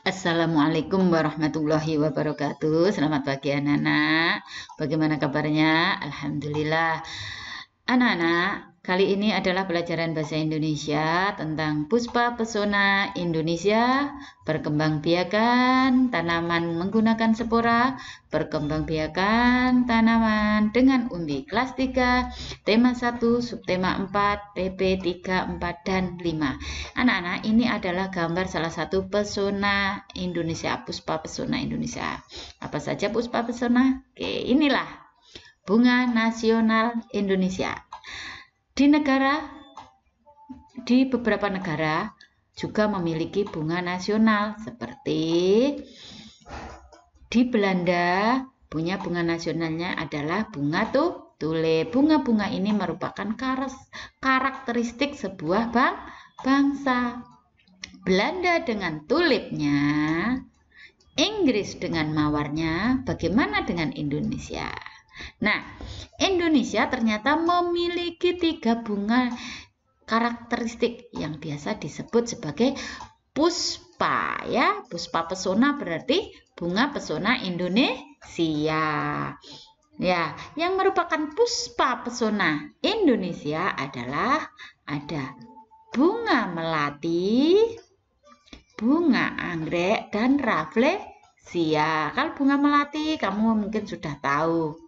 Assalamualaikum warahmatullahi wabarakatuh. Selamat pagi anak-anak. Bagaimana kabarnya? Alhamdulillah. Anak-anak, kali ini adalah pelajaran bahasa Indonesia tentang Puspa Pesona Indonesia, perkembangbiakan tanaman menggunakan spora, perkembangbiakan tanaman dengan umbi. Kelas 3, tema 1, subtema 4, PP 3, 4, dan 5. Anak-anak, ini adalah gambar salah satu pesona Indonesia, Puspa Pesona Indonesia. Apa saja Puspa Pesona? Oke, inilah bunga nasional Indonesia. Di beberapa negara juga memiliki bunga nasional, seperti di Belanda punya bunga nasionalnya adalah bunga tulip. Bunga-bunga ini merupakan karakteristik sebuah bangsa. Belanda dengan tulipnya, Inggris dengan mawarnya, bagaimana dengan Indonesia? Nah, Indonesia ternyata memiliki 3 bunga karakteristik yang biasa disebut sebagai puspa, ya. Puspa pesona berarti bunga pesona Indonesia. Ya, yang merupakan puspa pesona Indonesia adalah ada bunga melati, bunga anggrek, dan rafflesia. Kalau bunga melati kamu mungkin sudah tahu.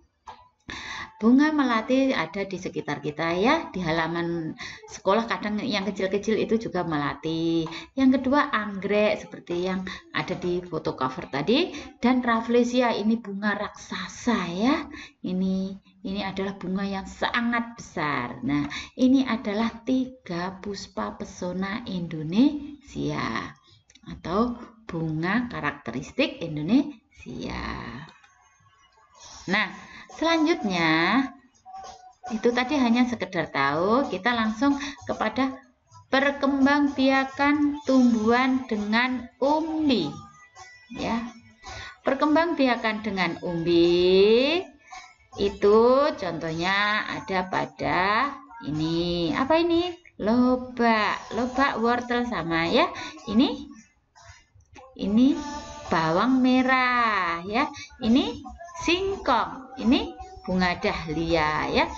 Bunga melati ada di sekitar kita, ya, di halaman sekolah kadang yang kecil-kecil itu juga melati. Yang kedua anggrek seperti yang ada di foto cover tadi, dan rafflesia ini bunga raksasa, ya. Ini adalah bunga yang sangat besar. Nah, ini adalah 3 puspa pesona Indonesia atau bunga karakteristik Indonesia. Nah, selanjutnya itu tadi hanya sekedar tahu, kita langsung kepada perkembangbiakan tumbuhan dengan umbi, ya. Perkembangbiakan dengan umbi itu contohnya ada pada ini. Apa ini? Lobak wortel sama, ya. Ini bawang merah, ya. Ini singkong, ini bunga dahlia, ya.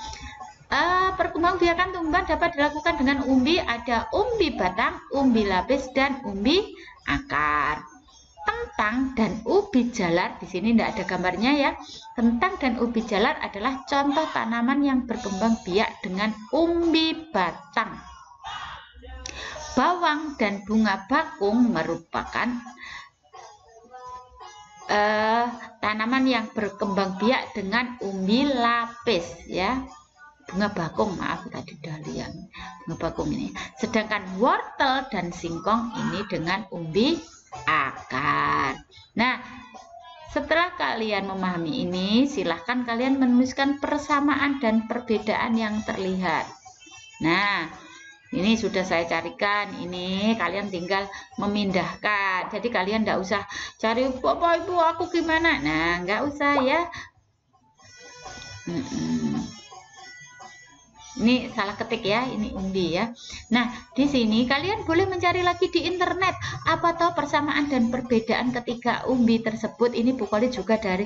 Perkembangbiakan tumbuhan dapat dilakukan dengan umbi. Ada umbi batang, umbi lapis, dan umbi akar. Kentang dan ubi jalar, di sini tidak ada gambarnya, ya. Kentang dan ubi jalar adalah contoh tanaman yang berkembang biak dengan umbi batang. Bawang dan bunga bakung merupakan tanaman yang berkembang biak dengan umbi lapis, ya. Bunga bakung, maaf tadi dahlia, bunga bakung ini. Sedangkan wortel dan singkong ini dengan umbi akar. Nah, setelah kalian memahami ini, silahkan kalian menuliskan persamaan dan perbedaan yang terlihat. Nah, ini sudah saya carikan, ini kalian tinggal memindahkan. Jadi kalian tidak usah cari Bapak Ibu aku gimana. Nah, nggak usah, ya. Ini salah ketik, ya, ini umbi, ya. Nah, di sini kalian boleh mencari lagi di internet apa tahu persamaan dan perbedaan ketika umbi tersebut. Ini Bu Koli juga dari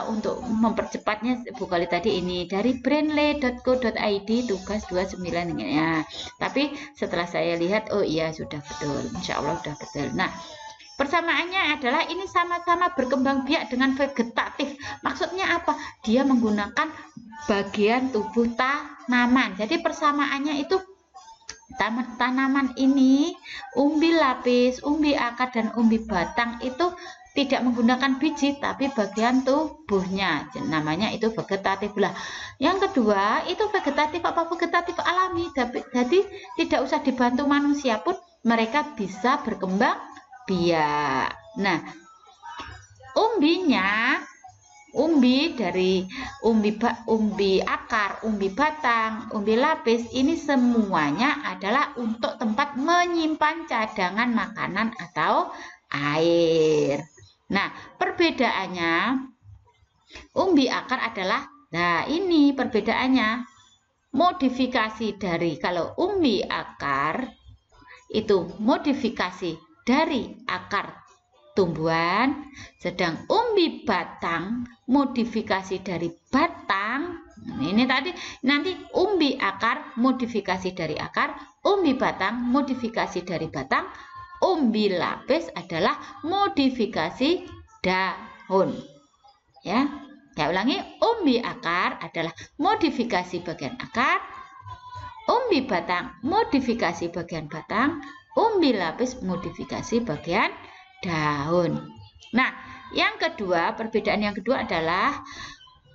untuk mempercepatnya, Bu Koli tadi ini dari brainly.co.id tugas 29, ya. Tapi setelah saya lihat, oh iya sudah betul, insya Allah sudah betul. Nah, persamaannya adalah ini sama-sama berkembang biak dengan vegetatif. Maksudnya apa? Dia menggunakan bagian tubuh tanaman. Jadi persamaannya itu tanaman ini, umbi lapis, umbi akar, dan umbi batang itu tidak menggunakan biji tapi bagian tubuhnya. Namanya itu vegetatif. Lah, yang kedua itu vegetatif apa? Vegetatif alami. Jadi tidak usah dibantu manusia pun mereka bisa berkembang biak. Nah, umbinya, umbi dari umbi akar, umbi batang, umbi lapis, ini semuanya adalah untuk tempat menyimpan cadangan makanan atau air. Nah, perbedaannya, umbi akar adalah, nah ini perbedaannya, modifikasi dari, kalau umbi akar itu modifikasi dari akar tumbuhan, sedang umbi batang modifikasi dari batang. Ini tadi nanti umbi akar modifikasi dari akar, umbi batang modifikasi dari batang, umbi lapis adalah modifikasi daun. Ya, saya ulangi, umbi akar adalah modifikasi bagian akar, umbi batang modifikasi bagian batang, umbi lapis modifikasi bagian daun. Nah, yang kedua, perbedaan yang kedua adalah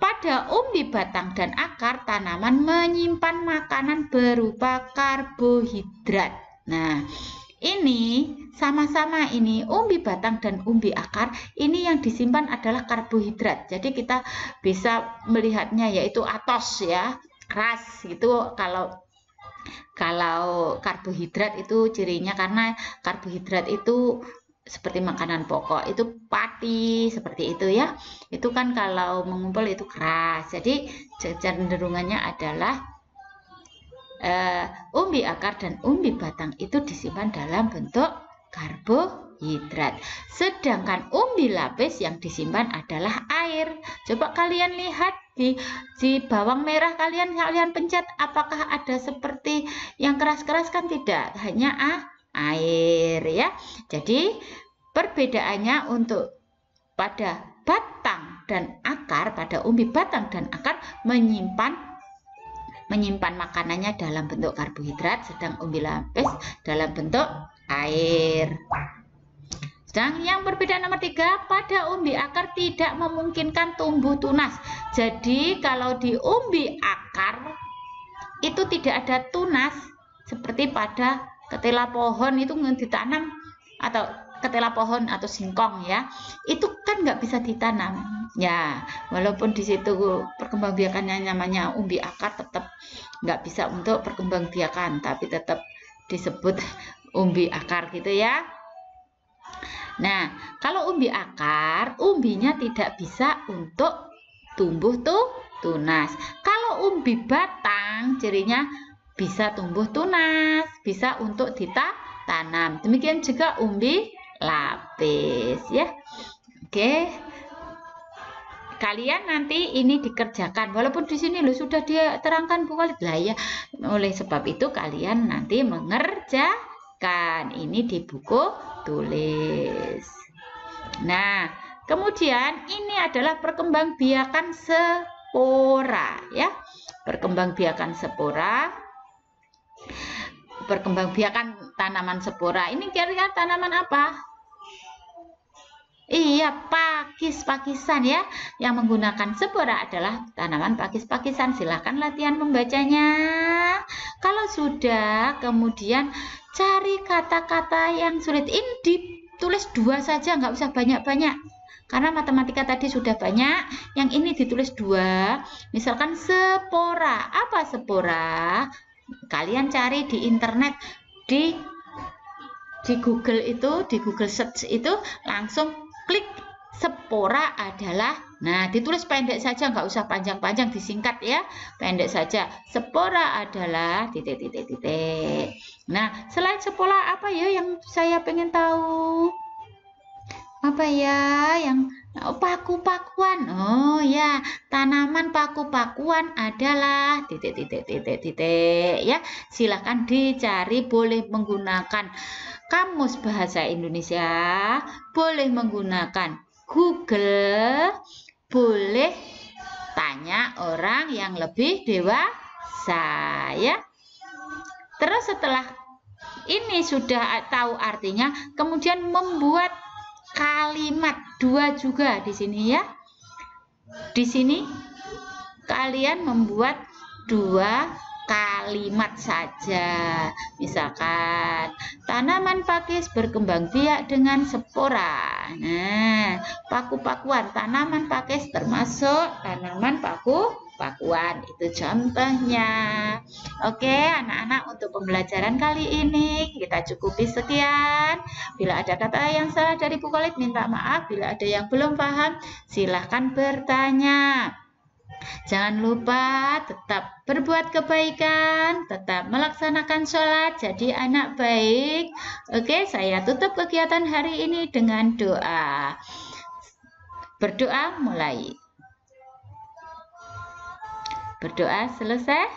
pada umbi batang dan akar tanaman menyimpan makanan berupa karbohidrat. Nah, ini sama-sama ini umbi batang dan umbi akar ini yang disimpan adalah karbohidrat. Jadi kita bisa melihatnya yaitu atos ya, keras gitu. Kalau karbohidrat itu cirinya karena karbohidrat itu seperti makanan pokok itu pati seperti itu ya, itu kan kalau mengumpul itu keras. Jadi cenderungannya adalah umbi akar dan umbi batang itu disimpan dalam bentuk karbohidrat, sedangkan umbi lapis yang disimpan adalah air. Coba kalian lihat di bawang merah, kalian pencet, apakah ada seperti yang keras-keras? Kan tidak, hanya air ya. Jadi perbedaannya untuk pada batang dan akar, pada umbi batang dan akar menyimpan makanannya dalam bentuk karbohidrat, sedang umbi lapis dalam bentuk air. Sedang yang perbedaan nomor 3, pada umbi akar tidak memungkinkan tumbuh tunas. Jadi kalau di umbi akar itu tidak ada tunas seperti pada ketela pohon itu ditanam, atau ketela pohon atau singkong ya, itu kan nggak bisa ditanam ya, walaupun di situ perkembangbiakannya namanya umbi akar, tetap nggak bisa untuk perkembangbiakan, tapi tetap disebut umbi akar gitu ya. Nah, kalau umbi akar, umbinya tidak bisa untuk tumbuh tunas. Kalau umbi batang, cirinya bisa tumbuh tunas, bisa untuk ditanam. Demikian juga umbi lapis ya. Oke. Kalian nanti ini dikerjakan, walaupun di sini lo sudah diterangkan Bu Khalid lah ya. Oleh sebab itu kalian nanti mengerjakan ini di buku tulis. Nah, kemudian ini adalah perkembangbiakan spora ya. Perkembangbiakan spora. Perkembangbiakan tanaman spora. Ini kira-kira tanaman apa? Iya, pakis-pakisan ya. Yang menggunakan spora adalah tanaman pakis-pakisan. Silahkan latihan membacanya. Kalau sudah, kemudian cari kata-kata yang sulit. Ini ditulis 2 saja, nggak usah banyak-banyak. Karena matematika tadi sudah banyak, yang ini ditulis 2. Misalkan spora. Apa spora? Kalian cari di internet, di Google itu, di Google Search itu, langsung klik spora adalah, nah ditulis pendek saja, nggak usah panjang-panjang, disingkat ya, pendek saja. Spora adalah titik. Nah, selain spora apa ya yang saya pengen tahu? Apa ya yang paku-pakuan? Oh ya, tanaman paku-pakuan adalah titik ya. Silahkan dicari, boleh menggunakan Kamus Bahasa Indonesia, boleh menggunakan Google, boleh tanya orang yang lebih dewasa ya. Terus setelah ini sudah tahu artinya, kemudian membuat kalimat 2 juga di sini ya. Di sini kalian membuat 2 kalimat saja. Misalkan tanaman pakis berkembang biak dengan spora. Nah, paku-pakuan, tanaman pakis termasuk tanaman paku-pakuan. Itu contohnya. Oke, anak-anak, untuk pembelajaran kali ini kita cukupi sekian. Bila ada kata yang salah dari Bu Khalid, minta maaf. Bila ada yang belum paham, silahkan bertanya. Jangan lupa tetap berbuat kebaikan, tetap melaksanakan sholat, jadi anak baik. Oke, saya tutup kegiatan hari ini dengan doa. Berdoa mulai. Berdoa selesai.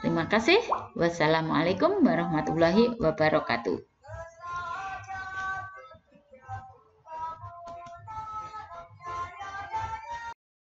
Terima kasih. Wassalamualaikum warahmatullahi wabarakatuh.